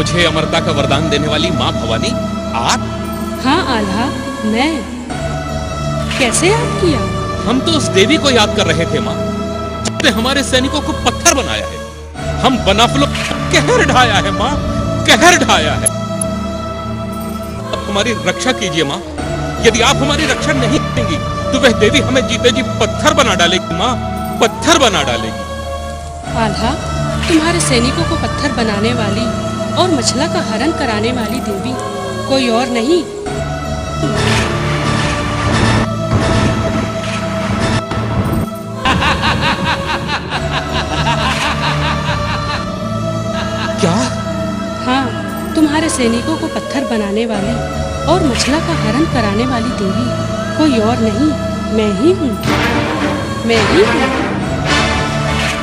मुझे अमरता का वरदान देने वाली माँ भवानी आप? हाँ आल्हा, मैं। कैसे याद किया? हम तो उस देवी को याद कर रहे थे माँ, जिसने हमारे सैनिकों को पत्थर बनाया है। हम बनाफलों कहर ढाया है माँ, कहर ढाया है। आप हमारी रक्षा कीजिए माँ। यदि आप हमारी रक्षा नहीं करेंगी तो वह देवी हमें जीते जी पत्थर बना डालेगी माँ, पत्थर बना डालेगी। आल्हा, तुम्हारे सैनिकों को पत्थर बनाने वाली और मछला का हरण कराने वाली देवी कोई और नहीं, क्या? हाँ, तुम्हारे सैनिकों को पत्थर बनाने वाली और मछला का हरण कराने वाली देवी कोई और नहीं, मैं ही हूँ, मैं ही हूँ,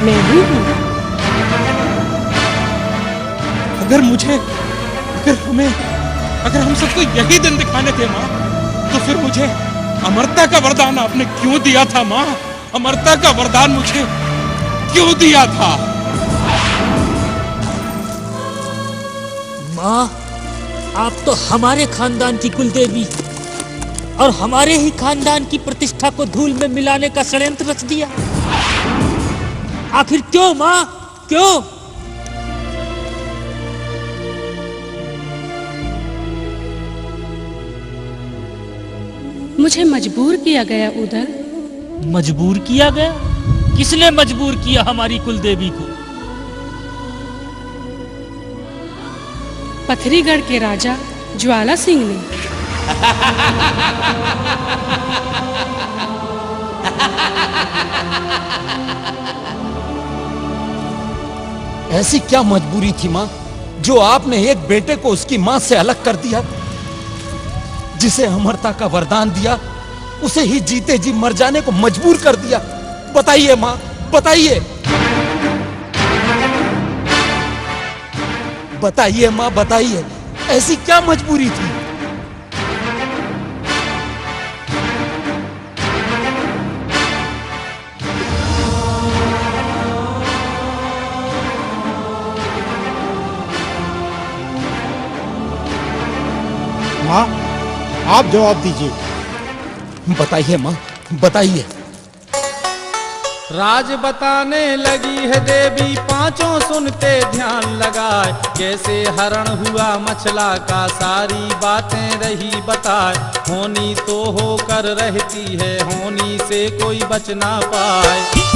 मैं ही हूँ। अगर हम सबको यही दिन दिखाने थे माँ, तो फिर मुझे अमरता का वरदान आपने क्यों दिया था माँ? अमरता का वरदान मुझे क्यों दिया था? माँ, आप तो हमारे खानदान की कुलदेवी और हमारे ही खानदान की प्रतिष्ठा को धूल में मिलाने का षड्यंत्र रच दिया। आखिर क्यों माँ, क्यों? मुझे मजबूर किया गया उदल। मजबूर किया गया? किसने मजबूर किया हमारी कुलदेवी को? पथरीगढ़ के राजा ज्वाला सिंह ने। ऐसी क्या मजबूरी थी माँ, जो आपने एक बेटे को उसकी माँ से अलग कर दिया? जिसे अमरता का वरदान दिया, उसे ही जीते जी मर जाने को मजबूर कर दिया। बताइए माँ, बताइए, बताइए माँ, बताइए, ऐसी क्या मजबूरी थी? माँ, आप जवाब दीजिए। बताइए माँ, बताइए। राज बताने लगी है देवी, पांचों सुनते ध्यान लगाए। कैसे हरण हुआ मछला का, सारी बातें रही बताए। होनी तो होकर रहती है, होनी से कोई बच ना पाए।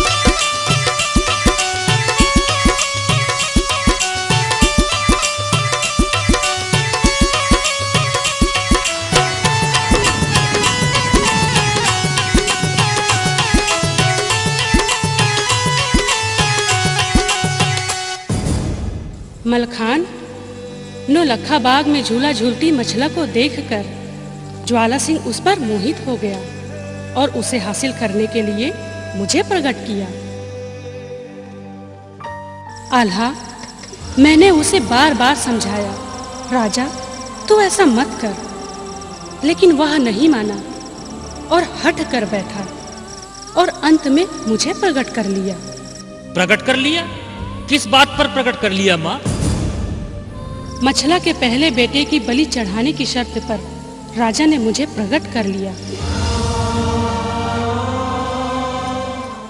मलखान, नौलखा बाग में झूला झूलती मछला को देखकर ज्वाला सिंह उस पर मोहित हो गया और उसे हासिल करने के लिए मुझे प्रकट किया। आल्हा, मैंने उसे बार बार समझाया, राजा तू ऐसा मत कर, लेकिन वह नहीं माना और हट कर बैठा और अंत में मुझे प्रकट कर लिया। प्रकट कर लिया? किस बात पर प्रकट कर लिया माँ? मछला के पहले बेटे की बलि चढ़ाने की शर्त पर राजा ने मुझे प्रकट कर लिया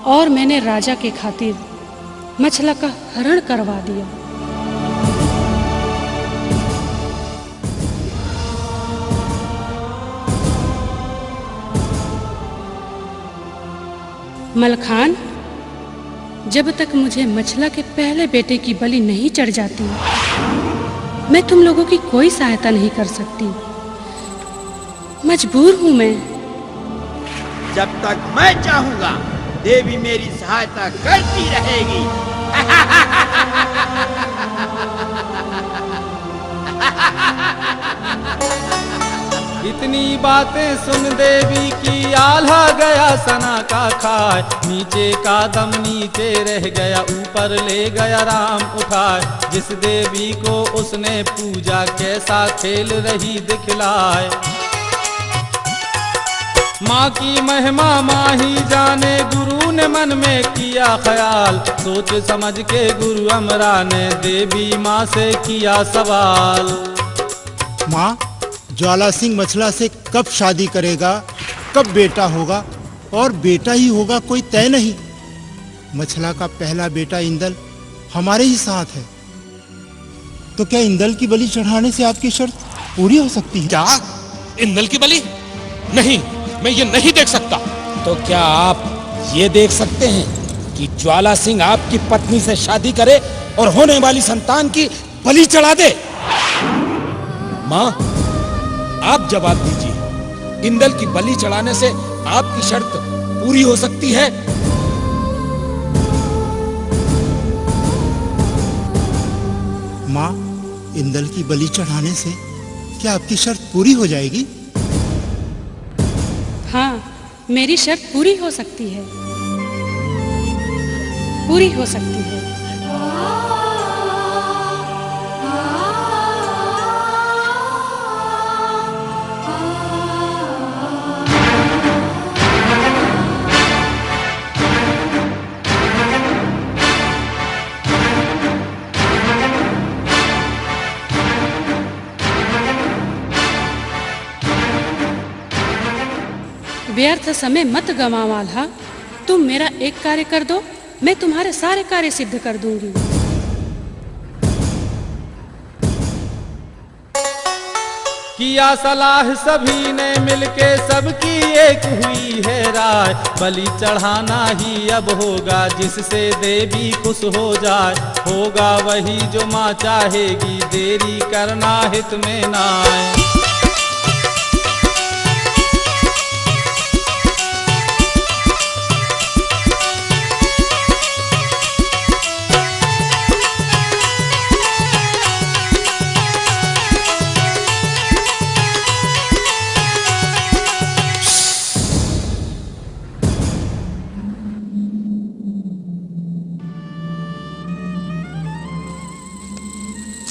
और मैंने राजा के खातिर मछला का हरण करवा दिया। मलखान, जब तक मुझे मछला के पहले बेटे की बलि नहीं चढ़ जाती, मैं तुम लोगों की कोई सहायता नहीं कर सकती। मजबूर हूं मैं। जब तक मैं चाहूंगा, देवी मेरी सहायता करती रहेगी। इतनी बातें सुन देवी की आल्हा गया सना का खाए। नीचे का दम नीचे रह गया, ऊपर ले गया राम उठाए। जिस देवी को उसने पूजा, कैसा खेल रही दिखलाए। माँ की महिमा माँ ही जाने, गुरु ने मन में किया ख्याल, सोच समझ के गुरु अमरा ने देवी माँ से किया सवाल। माँ, ज्वाला सिंह मछला से कब शादी करेगा, कब बेटा होगा, और बेटा ही होगा कोई तय नहीं। मछला का पहला बेटा इंदल हमारे ही साथ है, तो क्या इंदल की बलि चढ़ाने से आपकी शर्त पूरी हो सकती है? क्या इंदल की बलि? नहीं, मैं ये नहीं देख सकता। तो क्या आप ये देख सकते हैं कि ज्वाला सिंह आपकी पत्नी से शादी करे और होने वाली संतान की बलि चढ़ा दे? माँ, आप जवाब दीजिए, इंदल की बलि चढ़ाने से आपकी शर्त पूरी हो सकती है? माँ, इंदल की बलि चढ़ाने से क्या आपकी शर्त पूरी हो जाएगी? हाँ, मेरी शर्त पूरी हो सकती है, पूरी हो सकती है। व्यर्थ समय मत गवा माल्हा, तुम मेरा एक कार्य कर दो, मैं तुम्हारे सारे कार्य सिद्ध कर दूंगी। किया सलाह सभी ने मिलके, सबकी एक हुई है राय, बलि चढ़ाना ही अब होगा जिससे देवी खुश हो जाए, होगा वही जो माँ चाहेगी, देरी करना हित में ना आए।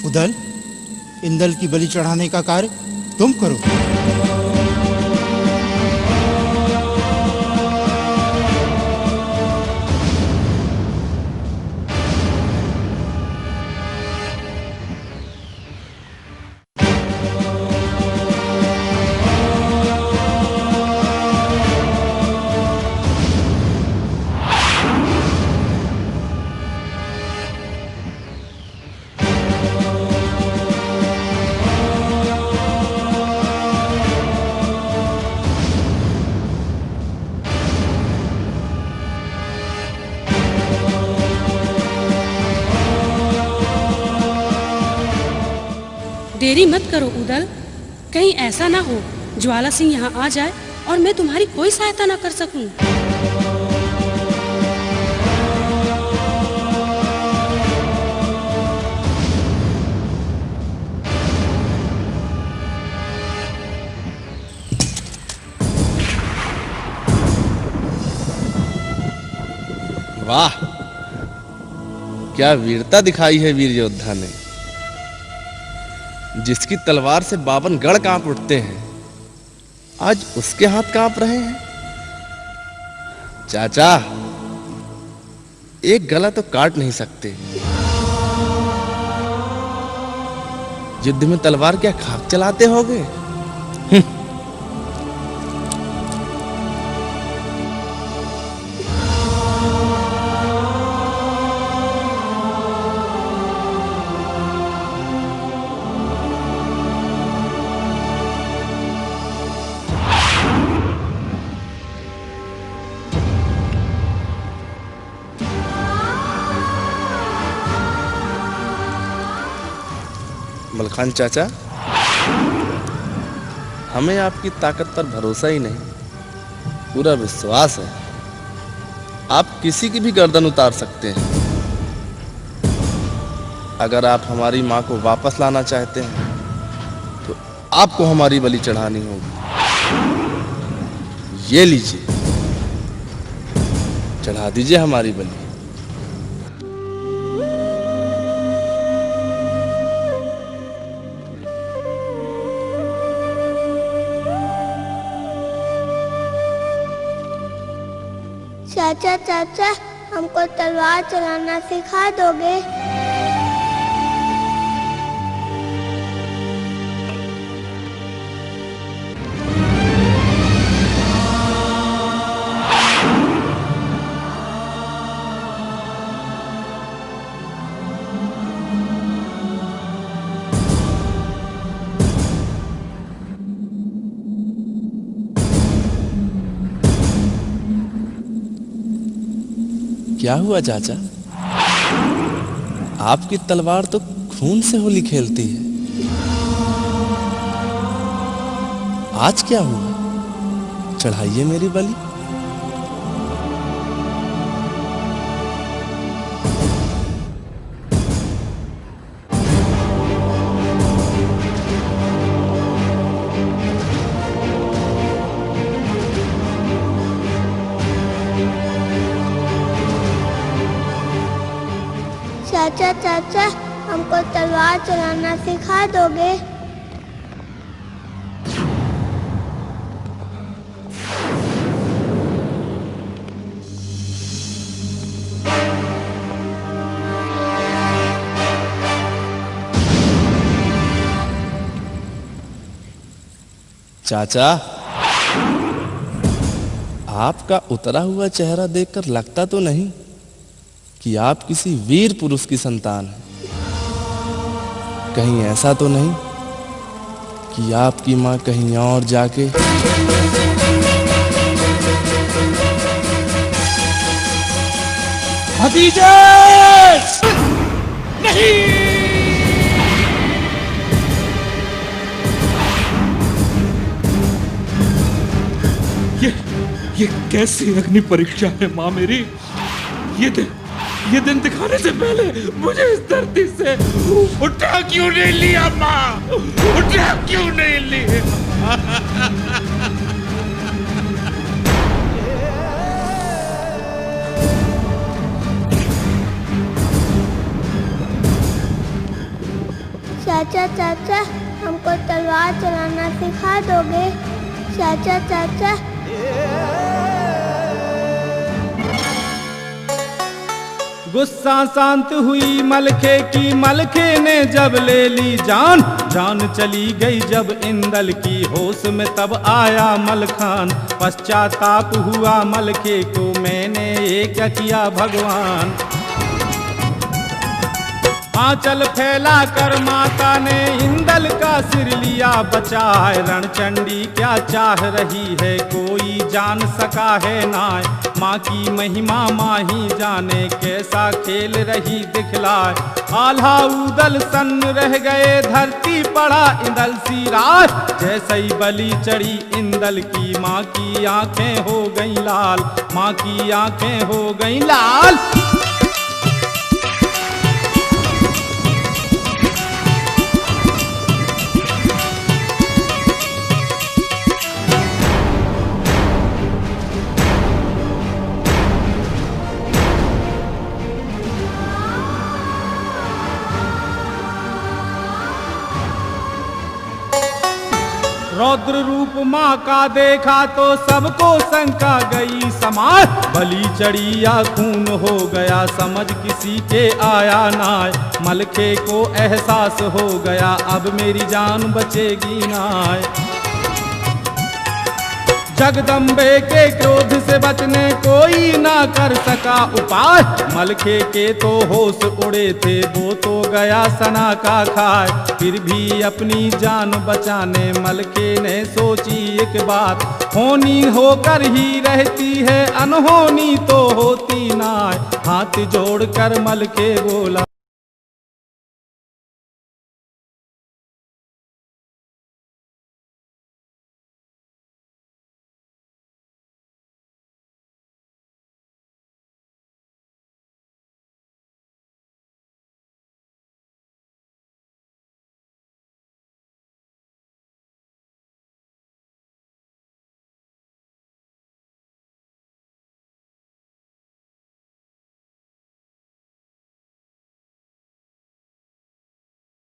उदल, इंदल की बलि चढ़ाने का कार्य तुम करो। देरी मत करो उदल, कहीं ऐसा ना हो ज्वाला सिंह यहाँ आ जाए और मैं तुम्हारी कोई सहायता ना कर सकूं। वाह, क्या वीरता दिखाई है वीर योद्धा ने। जिसकी तलवार से 52 गढ़ कांप उठते हैं, आज उसके हाथ कांप रहे हैं। चाचा, एक गला तो काट नहीं सकते, युद्ध में तलवार क्या खाक चलाते होगे? मलखान चाचा, हमें आपकी ताकत पर भरोसा ही नहीं, पूरा विश्वास है। आप किसी की भी गर्दन उतार सकते हैं। अगर आप हमारी माँ को वापस लाना चाहते हैं तो आपको हमारी बलि चढ़ानी होगी। ये लीजिए, चढ़ा दीजिए हमारी बलि। चाचा चाचा हमको तलवार चलाना सिखा दोगे? क्या हुआ चाचा? आपकी तलवार तो खून से होली खेलती है। आज क्या हुआ? चढ़ाइए मेरी बलि। चाचा चाचा हमको तलवार चलाना सिखा दोगे? चाचा, आपका उतरा हुआ चेहरा देखकर लगता तो नहीं कि आप किसी वीर पुरुष की संतान हैं। कहीं ऐसा तो नहीं कि आपकी मां कहीं और जाके भतीजे! नहीं! ये कैसी अग्नि परीक्षा है माँ मेरी। ये दिन दिखाने से पहले मुझे इस धरती से उठा क्यों नहीं लिया माँ? उठा क्यों नहीं लिया? चाचा चाचा हमको तलवार चलाना सिखा दोगे? चाचा चाचा गुस्सा शांत हुई मलखे की, मलखे ने जब ले ली जान। जान चली गई जब इंदल की, होश में तब आया मलखान। पश्चाताप हुआ मलखे को, मैंने ये क्या किया भगवान। आंचल फैला कर माता ने इंदल का सिर लिया बचाए। रणचंडी क्या चाह रही है कोई जान सका है नाय। माँ की महिमा माँ ही जाने, कैसा खेल रही दिखलाए। आल्हा उदल सन्न रह गए, धरती पड़ा इंदल सी रात। जैसे ही बलि चढ़ी इंदल की, माँ की आंखें हो गई लाल। माँ की आंखें हो गई लाल। रौद्र रूप माँ का देखा तो सबको शंका गई समाज। बलि चढ़ी या खून हो गया, समझ किसी के आया नाय। मलखे को एहसास हो गया, अब मेरी जान बचेगी नाय। जगदम्बे के क्रोध से बचने कोई ना कर सका उपाय। मलखे के तो होश उड़े थे, वो तो गया सना का खाए। फिर भी अपनी जान बचाने मलखे ने सोची एक बात। होनी होकर ही रहती है, अनहोनी तो होती ना। हाथ जोड़कर मलखे बोला,